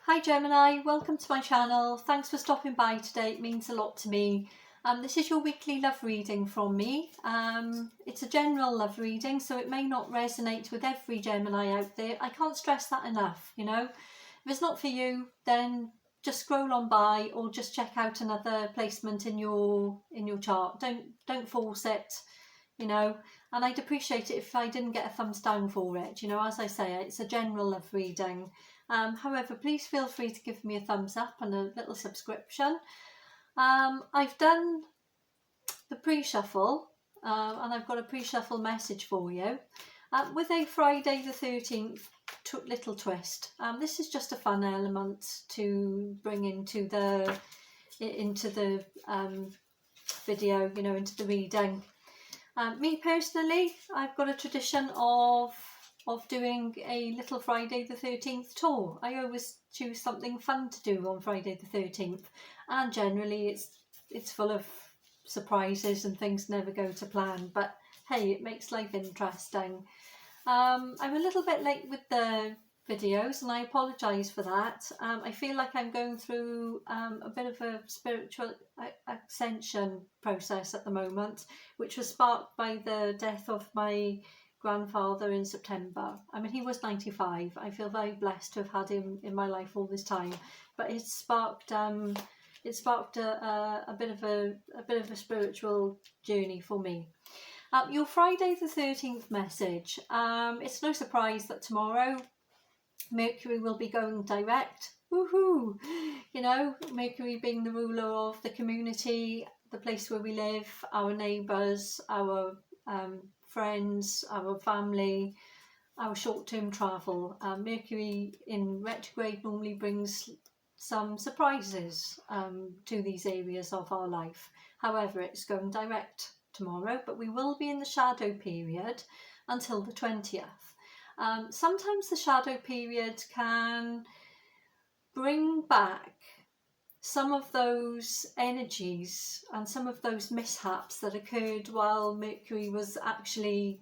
Hi Gemini, welcome to my channel. Thanks for stopping by today, it means a lot to me. This is your weekly love reading from me. It's a general love reading, so it may not resonate with every Gemini out there. I can't stress that enough, you know. If it's not for you, then just scroll on by or just check out another placement in your chart. Don't force it, you know. And I'd appreciate it if I didn't get a thumbs down for it. You know, as I say, it's a general love reading. However, please feel free to give me a thumbs up and a little subscription. I've done the pre-shuffle and I've got a pre-shuffle message for you with a Friday the 13th little twist. This is just a fun element to bring into the video, you know, into the reading. Me personally, I've got a tradition of doing a little Friday the 13th tour. I always choose something fun to do on Friday the 13th, and generally it's full of surprises and things never go to plan, but hey, it makes life interesting. I'm a little bit late with the videos and I apologise for that. I feel like I'm going through a bit of a spiritual ascension process at the moment, which was sparked by the death of my grandfather in September. I mean, he was 95. I feel very blessed to have had him in my life all this time, but it sparked a bit of a spiritual journey for me. Your Friday the 13th message. It's no surprise that tomorrow Mercury will be going direct. Woohoo! You know, Mercury being the ruler of the community, the place where we live, our neighbours, our friends, our family, our short-term travel. Mercury in retrograde normally brings some surprises to these areas of our life. However, it's going direct tomorrow, but we will be in the shadow period until the 20th. Sometimes the shadow period can bring back some of those energies and some of those mishaps that occurred while Mercury was actually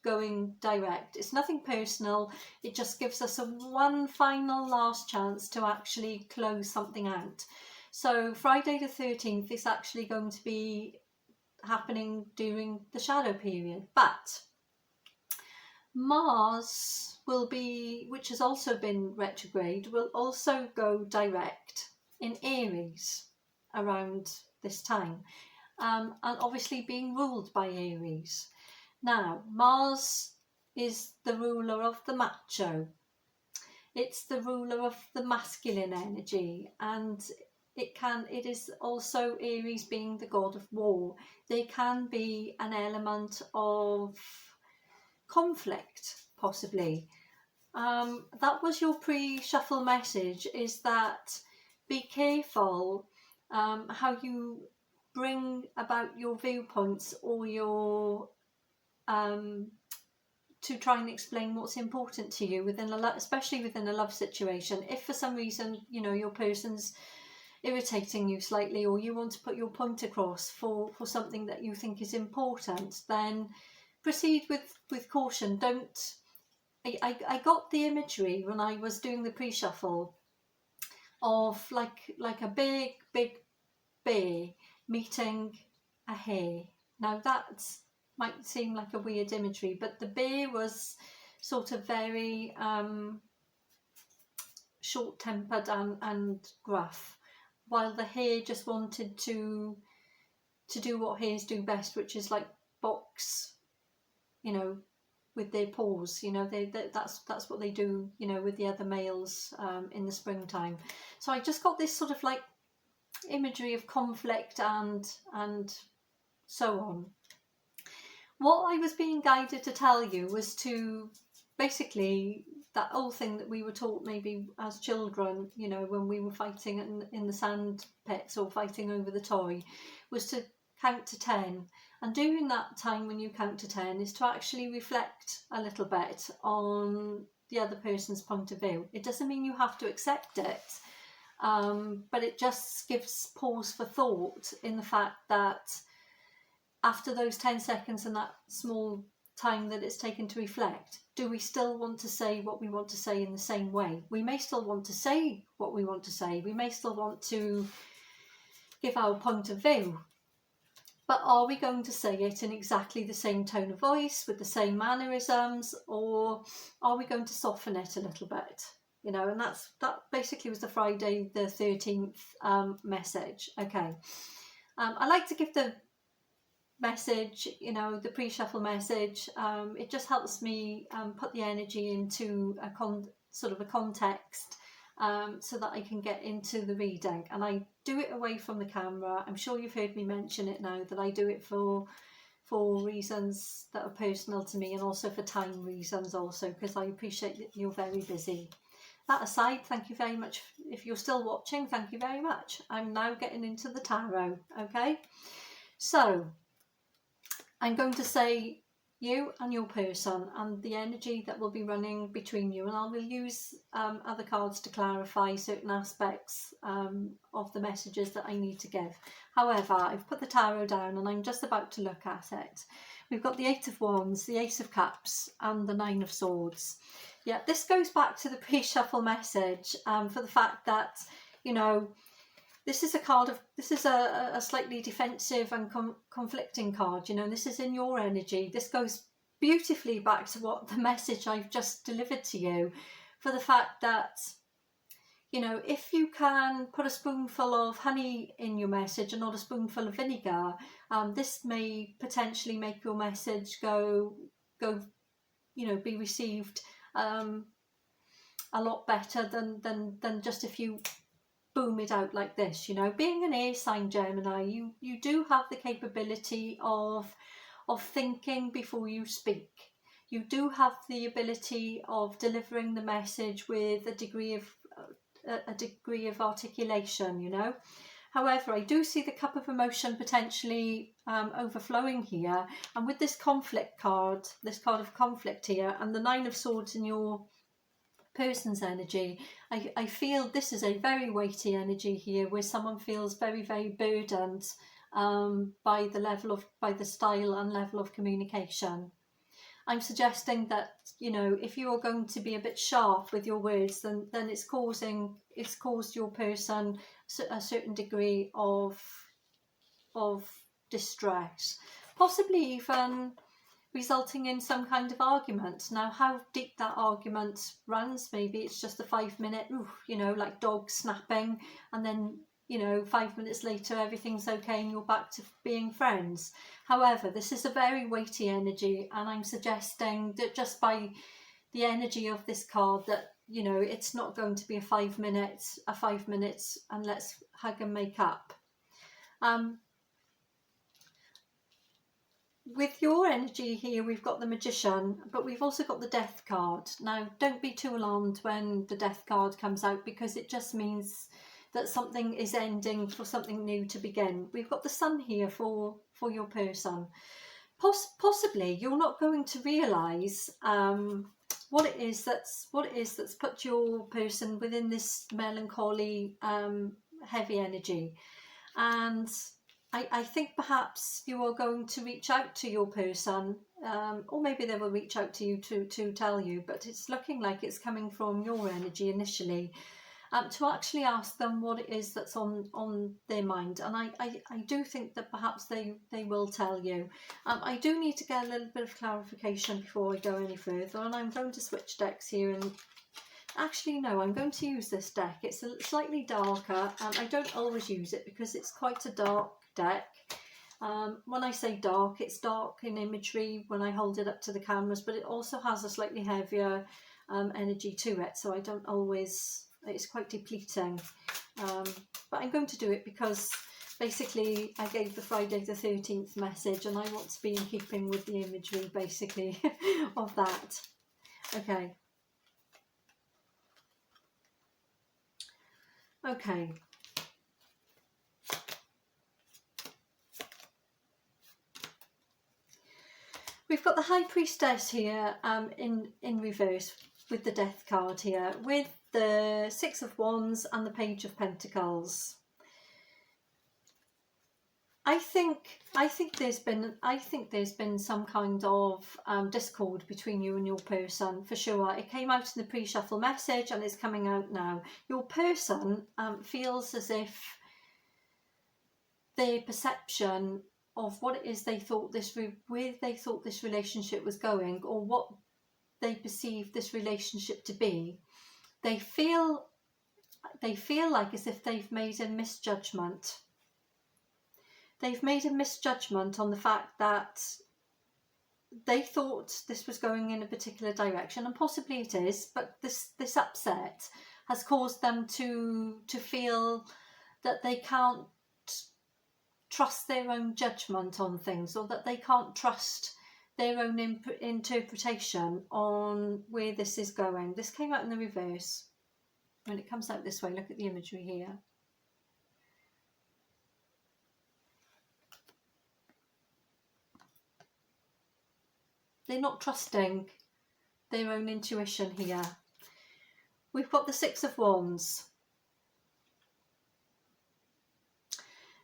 going direct. It's nothing personal, it just gives us one final last chance to actually close something out. So Friday the 13th is actually going to be happening during the shadow period, but Mars will be, which has also been retrograde, will also go direct in Aries around this time, and obviously being ruled by Aries. Now, Mars is the ruler of the macho. It's the ruler of the masculine energy, and it is also Aries being the god of war. There can be an element of conflict, possibly. That was your pre-shuffle message, is that be careful how you bring about your viewpoints or your to try and explain what's important to you within especially within a love situation. If for some reason, you know, your person's irritating you slightly, or you want to put your point across for something that you think is important, then proceed with caution. I got the imagery when I was doing the pre-shuffle of like a big bear meeting a hare. Now that might seem like a weird imagery, but the bear was sort of very short-tempered and gruff, while the hare just wanted to do what hares do best, which is like box, you know, with their paws. You know, that's what they do, you know, with the other males in the springtime. So I just got this sort of like imagery of conflict and so on. What I was being guided to tell you was to basically, that old thing that we were taught maybe as children, you know, when we were fighting in the sand pits or fighting over the toy, was to count to 10. And during that time when you count to 10 is to actually reflect a little bit on the other person's point of view. It doesn't mean you have to accept it, but it just gives pause for thought in the fact that after those 10 seconds and that small time that it's taken to reflect, do we still want to say what we want to say in the same way? We may still want to say what we want to say. We may still want to give our point of view. But are we going to say it in exactly the same tone of voice, with the same mannerisms, or are we going to soften it a little bit? You know, and that basically was the Friday the 13th message. Okay. I like to give the message, you know, the pre-shuffle message. It just helps me put the energy into a sort of a context, so that I can get into the reading. And I do it away from the camera. I'm sure you've heard me mention it now, that I do it for reasons that are personal to me, and also for time reasons also, because I appreciate that you're very busy. That aside, thank you very much. If you're still watching, thank you very much. I'm now getting into the tarot. Okay, so I'm going to say you and your person and the energy that will be running between you, and I will use other cards to clarify certain aspects of the messages that I need to give. However, I've put the tarot down and I'm just about to look at it. We've got the 8 of Wands, the Ace of Cups and the 9 of Swords. Yeah, this goes back to the pre-shuffle message for the fact that, you know, this is a slightly defensive and conflicting card, you know, and this is in your energy. This goes beautifully back to what the message I've just delivered to you, for the fact that, you know, if you can put a spoonful of honey in your message and not a spoonful of vinegar, this may potentially make your message go, you know, be received a lot better than just if you boom it out like this. You know, being an air sign Gemini, you do have the capability of thinking before you speak. You do have the ability of delivering the message with a degree of articulation, you know. However, I do see the cup of emotion potentially overflowing here, and with this conflict card, this card of conflict here, and the 9 of Swords in your person's energy, I feel this is a very weighty energy here, where someone feels very, very burdened by the style and level of communication. I'm suggesting that, you know, if you're going to be a bit sharp with your words, then it's caused your person a certain degree of distress, possibly even resulting in some kind of argument. Now, how deep that argument runs, maybe it's just a 5-minute, you know, like dogs snapping, and then, you know, 5 minutes later everything's okay and you're back to being friends. However, this is a very weighty energy, and I'm suggesting that just by the energy of this card, that, you know, it's not going to be a 5 minutes and let's hug and make up. With your energy here, we've got the Magician, but we've also got the Death card. Now, don't be too alarmed when the Death card comes out, because it just means that something is ending for something new to begin. We've got the Sun here for your person. Possibly you're not going to realise what it is that's put your person within this melancholy, heavy energy, and I think perhaps you are going to reach out to your person, or maybe they will reach out to you to tell you, but it's looking like it's coming from your energy initially, to actually ask them what it is that's on their mind. And I do think that perhaps they will tell you. I do need to get a little bit of clarification before I go any further, and I'm going to switch decks here. And actually, no, I'm going to use this deck. It's slightly darker, and I don't always use it because it's quite a dark deck. When I say dark, it's dark in imagery when I hold it up to the cameras, but it also has a slightly heavier energy to it, so I don't always, it's quite depleting. But I'm going to do it because basically I gave the Friday the 13th message, and I want to be in keeping with the imagery basically of that. Okay. Okay. We've got the High Priestess here in reverse with the Death card here, with the 6 of Wands and the Page of Pentacles. I think there's been some kind of discord between you and your person, for sure. It came out in the pre-shuffle message and it's coming out now. Your person feels as if their perception of what it is they thought where they thought this relationship was going, or what they perceive this relationship to be, they feel like as if they've made a misjudgment. They've made a misjudgment on the fact that they thought this was going in a particular direction, and possibly it is, but this upset has caused them to feel that they can't trust their own judgment on things, or that they can't trust their own interpretation on where this is going. This came out in the reverse. When it comes out this way, look at the imagery here. They're not trusting their own intuition here. We've got the Six of Wands.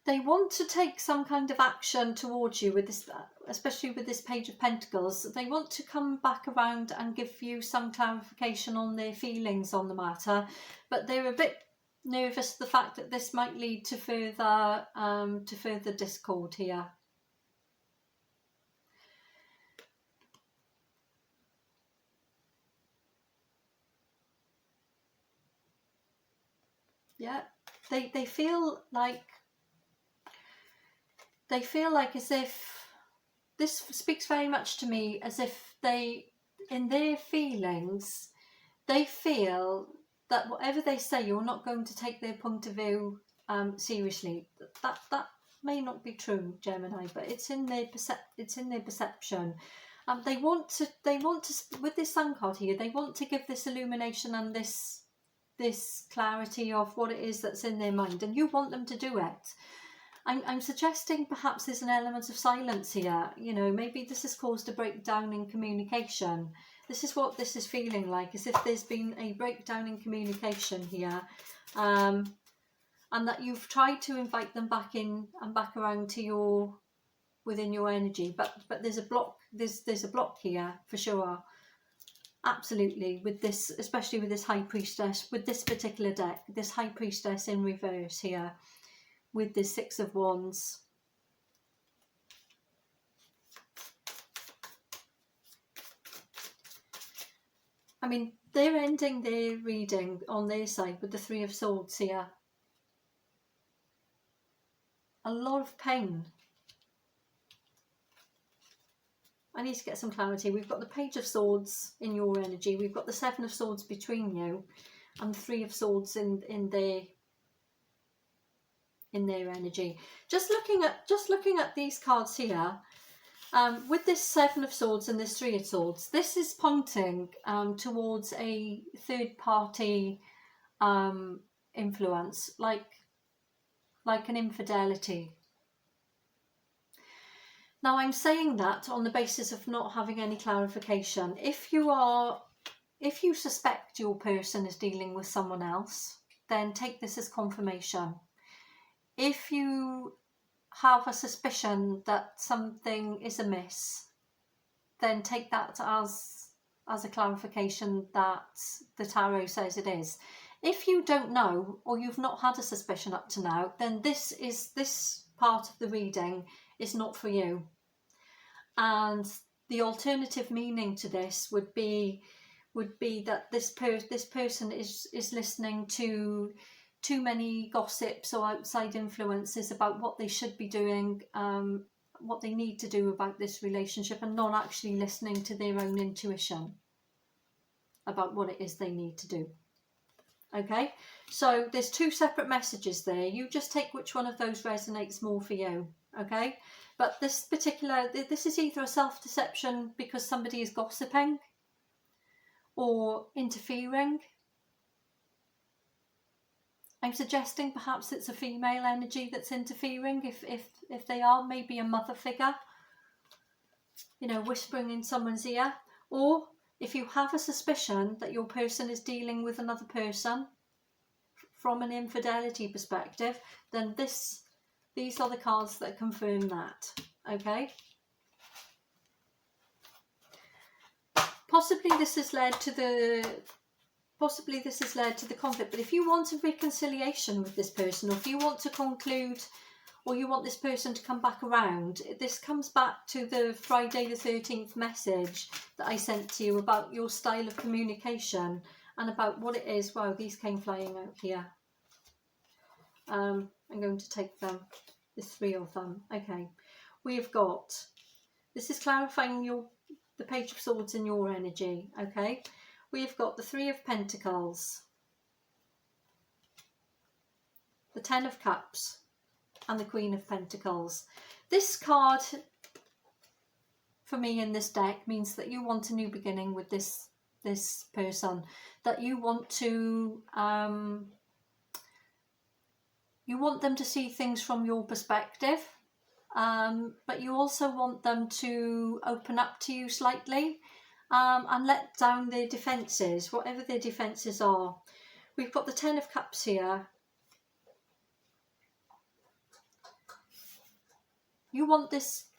They want to take some kind of action towards you with this, especially with this Page of Pentacles. They want to come back around and give you some clarification on their feelings on the matter, but they're a bit nervous the fact that this might lead to further discord here. Yeah, they feel like as if, this speaks very much to me, as if they, in their feelings, they feel that whatever they say, you're not going to take their point of view seriously. That may not be true, Gemini, but it's in their perception. They want to with this Sun card here, they want to give this illumination and this clarity of what it is that's in their mind, and you want them to do it. I'm suggesting perhaps there's an element of silence here. You know, maybe this has caused a breakdown in communication. This is what this is feeling like, as if there's been a breakdown in communication here, and that you've tried to invite them back in and back around to within your energy, but there's a block. There's a block here for sure. Absolutely, with this, especially with this High Priestess, with this particular deck, this High Priestess in reverse here, with this Six of Wands. I mean, they're ending their reading on their side with the Three of Swords here. A lot of pain. I need to get some clarity. We've got the Page of Swords in your energy. We've got the Seven of Swords between you, and the Three of Swords in their energy. Just looking at these cards here, with this Seven of Swords and this Three of Swords, this is pointing towards a third party influence, like an infidelity. Now, I'm saying that on the basis of not having any clarification. If you suspect your person is dealing with someone else, then take this as confirmation. If you have a suspicion that something is amiss, then take that as a clarification that the tarot says it is. If you don't know, or you've not had a suspicion up to now, then this part of the reading is not for you. And the alternative meaning to this would be that this person is listening to too many gossips or outside influences about what they should be doing, what they need to do about this relationship, and not actually listening to their own intuition about what it is they need to do. Okay, so there's two separate messages there. You just take which one of those resonates more for you. Okay, but this is either a self-deception because somebody is gossiping or interfering. I'm suggesting perhaps it's a female energy that's interfering, if they are, maybe a mother figure, you know, whispering in someone's ear. Or if you have a suspicion that your person is dealing with another person from an infidelity perspective, then this These are the cards that confirm that, okay? Possibly this has led to the conflict, but if you want a reconciliation with this person, or if you want to conclude, or you want this person to come back around, this comes back to the Friday the 13th message that I sent to you about your style of communication and about what it is. Wow, these came flying out here. I'm going to take them. There's 3 of them. Okay, we've got, this is clarifying the Page of Swords in your energy, okay? We've got the 3 of Pentacles, the 10 of Cups, and the Queen of Pentacles. This card, for me in this deck, means that you want a new beginning with this person, that you want to, you want them to see things from your perspective, but you also want them to open up to you slightly, and let down their defences, whatever their defences are. We've got the 10 of Cups here. You want this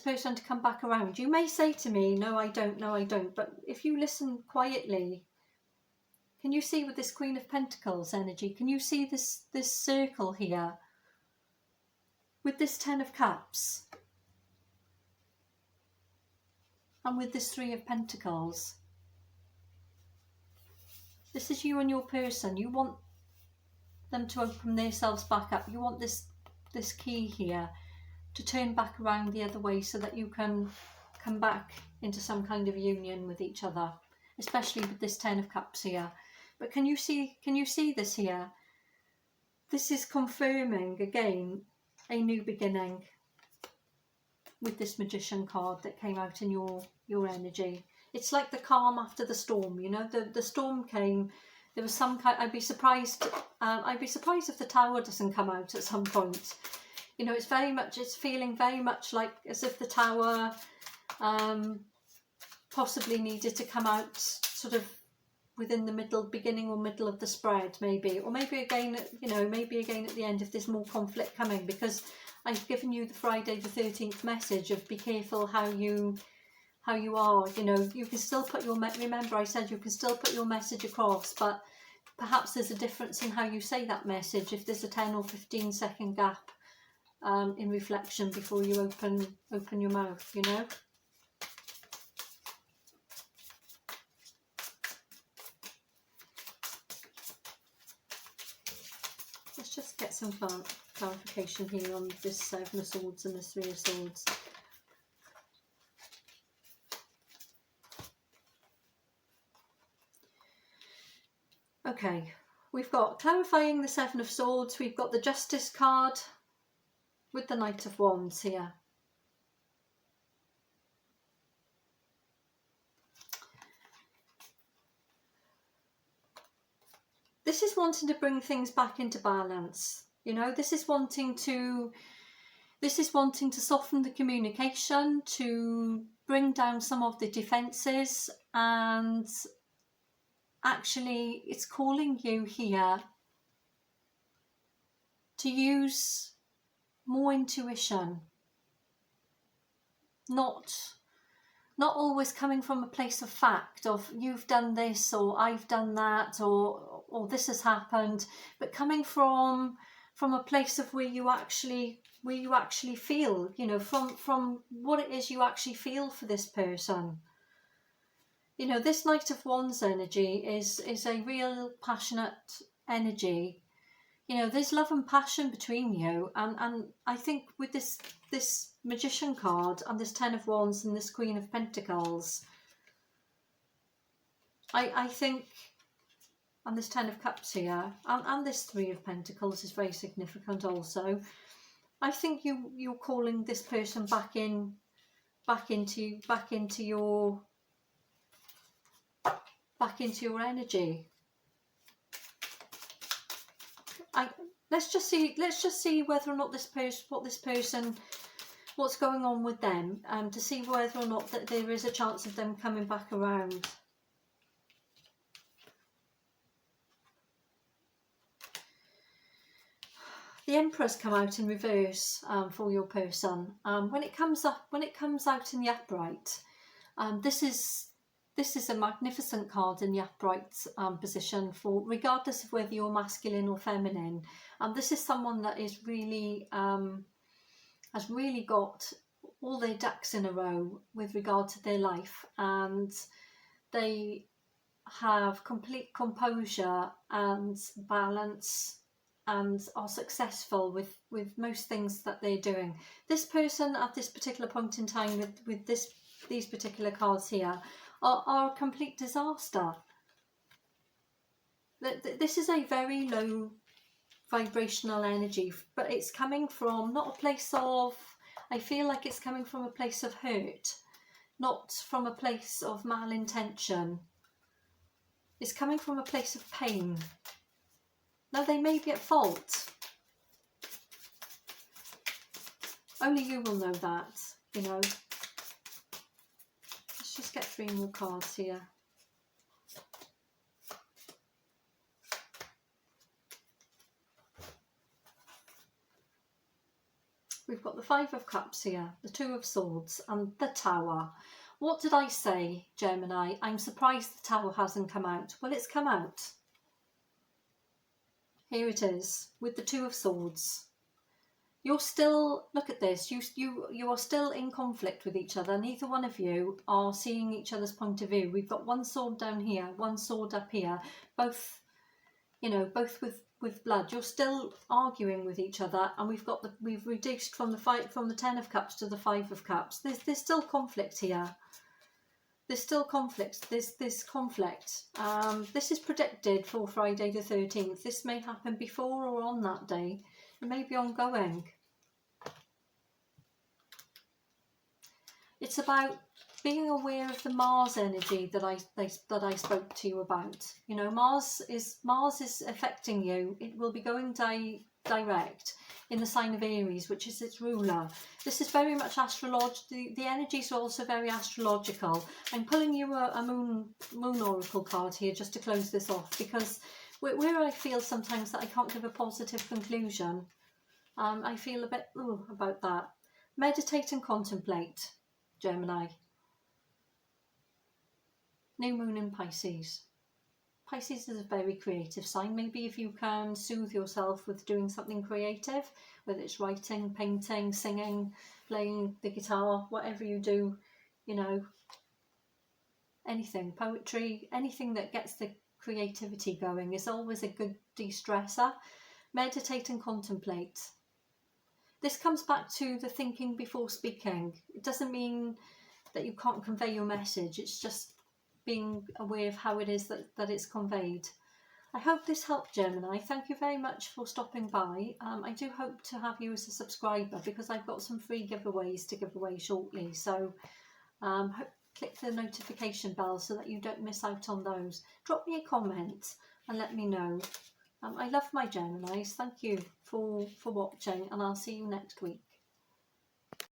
person to come back around. You may say to me, no, I don't, no, I don't. But if you listen quietly, can you see with this Queen of Pentacles energy, can you see this circle here with this 10 of Cups and with this 3 of Pentacles? This is you and your person. You want them to open themselves back up. You want this key here to turn back around the other way so that you can come back into some kind of union with each other, especially with this 10 of Cups here. But can you see this here? This is confirming again a new beginning with this Magician card that came out in your energy. It's like the calm after the storm, you know, the storm came, there was some kind, I'd be surprised if the Tower doesn't come out at some point. You know, it's feeling very much like as if the Tower possibly needed to come out sort of within the beginning or middle of the spread, maybe, or maybe again, you know, maybe again at the end if there's more conflict coming, because I've given you the Friday the 13th message of be careful how you are. You know, you can still put your, remember I said you can still put your message across, but perhaps there's a difference in how you say that message if there's a 10 or 15 second gap in reflection before you open your mouth, you know. Let's just get some clarification here on this 7 of Swords and this 3 of Swords. Okay, we've got clarifying the 7 of Swords, we've got the Justice card with the Knight of Wands here. This is wanting to bring things back into balance, you know, this is wanting to soften the communication, to bring down some of the defences, and actually it's calling you here to use more intuition, not always coming from a place of fact of you've done this or I've done that or this has happened, but coming from a place of where you actually feel, you know, from what it is you actually feel for this person. You know, this Knight of Wands energy is a real passionate energy. You know, there's love and passion between you, and I think with this Magician card and this 10 of Wands and this Queen of Pentacles, I think, and this 10 of Cups here, and this 3 of Pentacles is very significant also. I think you're calling this person back into your energy. Let's just see whether or not what's going on with them, to see whether or not that there is a chance of them coming back around. The Emperor's come out in reverse for your person. When it comes out in the upright, this is a magnificent card in the upright position for regardless of whether you're masculine or feminine. This is someone that is really has really got all their ducks in a row with regard to their life, and they have complete composure and balance and are successful with most things that they're doing. This person at this particular point in time with these particular cards here are a complete disaster. This is a very low vibrational energy, but it's coming from not a place of, I feel like it's coming from a place of hurt, not from a place of malintention. It's coming from a place of pain. Now, they may be at fault. Only you will know that, you know. Let's just get 3 more cards here. We've got the 5 of Cups here, the 2 of Swords and the Tower. What did I say, Gemini? I'm surprised the Tower hasn't come out. Well, it's come out. Here it is, with the 2 of Swords. You're still, look at this, you are still in conflict with each other. Neither one of you are seeing each other's point of view. We've got 1 sword down here, 1 sword up here, both, you know, both with blood. You're still arguing with each other, and we've reduced from the 10 of Cups to the 5 of Cups. There's still conflict here. There's still conflict. There's conflict. This is predicted for Friday the 13th. This may happen before or on that day. It may be ongoing. It's about being aware of the Mars energy that I spoke to you about. You know, Mars is affecting you. It will be going direct in the sign of Aries, which is its ruler. This is very much astrological. The energies are also very astrological. I'm pulling you a moon oracle card here just to close this off, because where I feel sometimes that I can't give a positive conclusion, I feel a bit about that. Meditate and contemplate, Gemini. New moon in Pisces. Pisces is a very creative sign. Maybe if you can soothe yourself with doing something creative, whether it's writing, painting, singing, playing the guitar, whatever you do, you know, anything, poetry, anything that gets the creativity going is always a good de-stressor. Meditate and contemplate. This comes back to the thinking before speaking. It doesn't mean that you can't convey your message. It's just being aware of how it is that it's conveyed. I hope this helped, Gemini. Thank you very much for stopping by. I do hope to have you as a subscriber, because I've got some free giveaways to give away shortly. So click the notification bell so that you don't miss out on those. Drop me a comment and let me know. I love my Geminis. Thank you for watching, and I'll see you next week.